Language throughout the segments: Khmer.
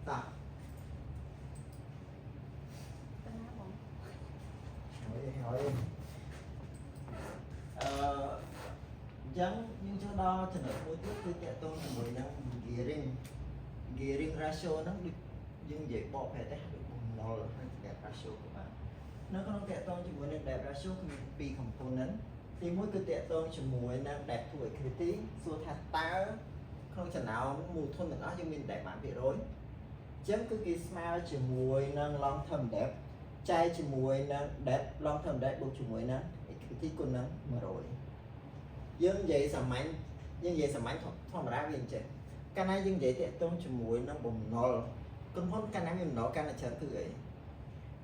តាហើយចឹងយើងចូលដល់ចំណុចមួយទៀតគឺតកតងជាមួយនឹង gearing ratio ហ្នឹងដូចយើងនិយាយបកប្រែតែដូចបំណុលហើយ debt ratio ក៏បាននៅក្នុងតកតងជាមួយនឹង debt ratio គឺមានពីរ component ទីមួយគឺតកតងជាមួយនឹង debt to equity សួរថាតើក្នុងចំណោមមូលធនទាំងអស់យើងមាន debt ប៉ុន្មាន%អញ្ចឹងគឺគេស្មើជាមួយនឹង long term debt ចែកជាមួយនឹង debt long term debt បូកជាមួយនឹង equity គុណនឹង100យើងនិយាយសាមញ្ញធម្មតាវាអញ្ចឹងកាលណាយើងនិយាយតាក់ទងជាមួយនឹងបំណុលក្រុមហ៊ុនកាលណាមានបំណុលកាន់តែច្រើនគឺអី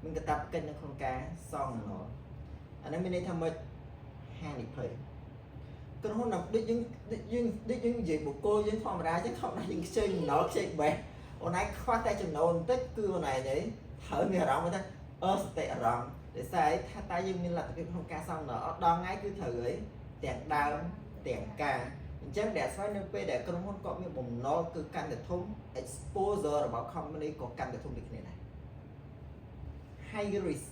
មានកតាបកិច្ចនៅក្នុងការសងបំណុលអានេះមានន័យថាម៉េចហានិភ័យក្រុមហ៊ុនដូចយើងនិយាយបុគ្គលយើងធម្មតាយើងខ្ចីបំណុលខ្ចីបេះអូនឯងខ្វះតែចំណូលបន្តិចគឺអូនឯងហ្នឹងហើយមានអារម្មណ៍ថាសតិអារម្មណ៍ដោយសារឯថាតើយើងមានលទ្ធភាពក្នុងការសងបំណុលអត់ដល់ថ្ងៃគឺត្រូវអីទាំងដើមទាំងការអញ្ចឹងដែលស្វែងនៅពេលដែលក្រុមហ៊ុនគាត់មានបំណុលគឺកាន់តែធំ exposure របស់ company ក៏កាន់តែធំដូចគ្នាដែរ high risk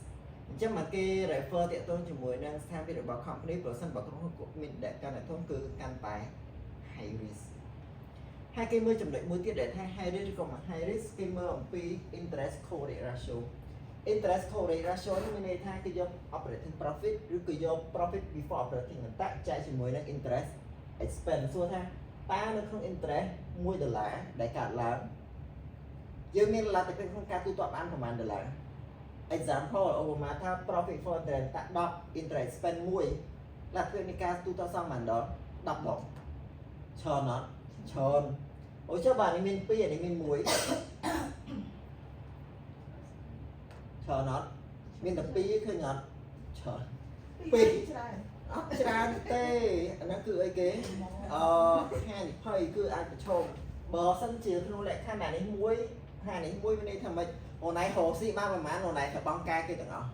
អញ្ចឹងមកគេ refer តាក់ទងជាមួយនឹងស្ថានភាពរបស់ company ប្រសិនបើក្រុមហ៊ុនគាត់មានដែលកាន់តែធំគឺកាន់តែ high risk ហើយគេមើលចំណុចមួយទៀតដែលថា high risk ក៏មក high risk គេមើលអំពី interest coverage ratio interest coverage ratio នេះមានន័យថាគេយក operating profit ឬក៏យក profit before operating អន្តៈចែកជាមួយនឹង interest expense សួរថាតើនៅក្នុង interest $1ដែលកើតឡើងយើងមានលទ្ធភាពក្នុងការទូទាត់បានប្រមាណ$example ឧបមាថា profit for interest តា10 interest expense 1លទ្ធភាពនៃការទូទាត់សងបានដល់10ដងច្រើនអត់ច្រើនអូចុះបាទនេះមាន2អានេះមាន1ច្រើនអត់មានតែ2ឃើញអត់ច្រើន2ច្រើនអត់ច្រើនទេអានោះគឺអីគេហានិភ័យគឺអាចប្រឈមបើសិនជាក្នុងលក្ខខណ្ឌអានេះមួយហានេះមួយមានន័យថាម៉េចអូនឯងរកស៊ីបានប្រហែលអូនឯងត្រូវបង់ការគេទាំងអស់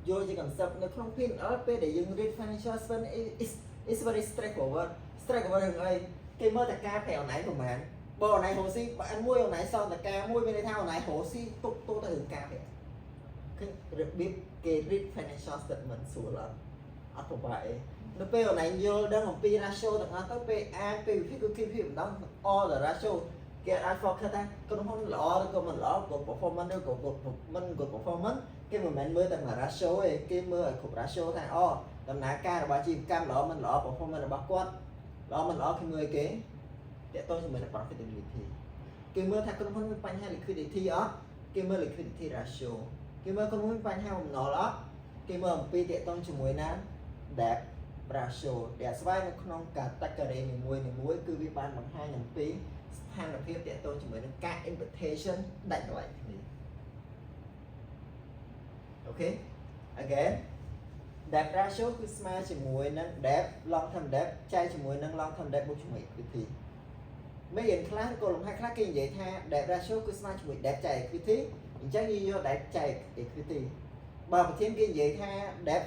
យល់ជា concept នៅក្នុង P&L ពេលដែលយើង read financial statement is very straightforward រឿងអីគេមើលតែការប្រាក់អូនឯងប្រហែលបើអូនឯងរកស៊ីបានមួយអូនឯងសងតការមួយមានន័យថាអូនឯងរកស៊ីទុកទៅរឿងការប្រាក់គឺរបៀបគេ read financial statement ស្រួលអត់ពិបាកអីនៅពេលអូនឯងយល់ដឹងអំពី ratio ទាំងអស់ទៅពេលអានពេលវិភាគគឺគេវិភាគម្ដង all the ratio គេអាច focus ថាក្រុមហ៊ុនល្អឬក៏មិនល្អ good performance ឬក៏មិន good performance គេមិនមែនមើលតែមួយ ratio ទេគេមើលឲ្យគ្រប់ ratio ថាដំណើរការរបស់អាជីវកម្មល្អមិនល្អ performance របស់គាត់ល្អមិនល្អគេមើលគេតើតើជាមួយនឹង profitability គេមើលថាក្រុមហ៊ុនមានបញ្ហា liquidity អត់គេមើល liquidity ratio គេមើលក្រុមហ៊ុនមានបញ្ហាបំណុលអត់គេមើលអំពីតកតងជាមួយនឹង debt ratio ដែលស្វែងនៅក្នុង category នីមួយៗគឺវាបានបង្ហាញអំពីស្ថានភាពតកតងជាមួយនឹងការ invitation ដាច់ដោយឡែកគ្នាអូខេ again debt ratio គឺស្មើជាមួយនឹង debt long term debt ចែកជាមួយនឹង long term debt បូកជាមួយ equity មានរៀនខ្លះក៏លំហាត់ខ្លះគេនិយាយថា debt ratio គឺស្មើជាមួយ debt ចែក equity អញ្ចឹងយើងយក debt ចែក equity បើប្រធានគេនិយាយថា debt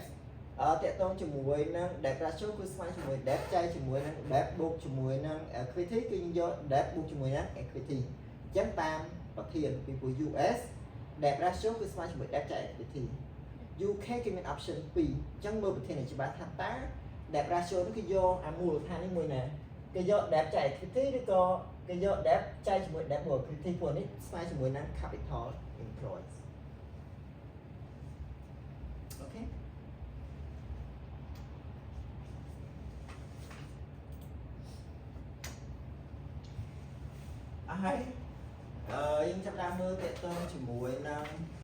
តកតងជាមួយនឹង debt ratio គឺស្មើជាមួយ debt ចែកជាមួយនឹង debt បូកជាមួយនឹង equity គឺយើងយក debt បូកជាមួយនឹង equity អញ្ចឹងតាមប្រធានពីព្រោះ US debt ratio គឺស្មើជាមួយ debt ចែក equity UK គេមាន option 2អញ្ចឹងមើលប្រធានច្បាស់ថាតើ debt ratio នេះគេយកអាមូលដ្ឋាននេះមួយណាគេយក debt ចែក equity ឬក៏គេយក debt ចែកជាមួយ debt បូក equity ព្រោះនេះស្មើជាមួយនឹង capital employed អូខេហើយយើងចាប់ដើមមើលតកតងជាមួយនឹង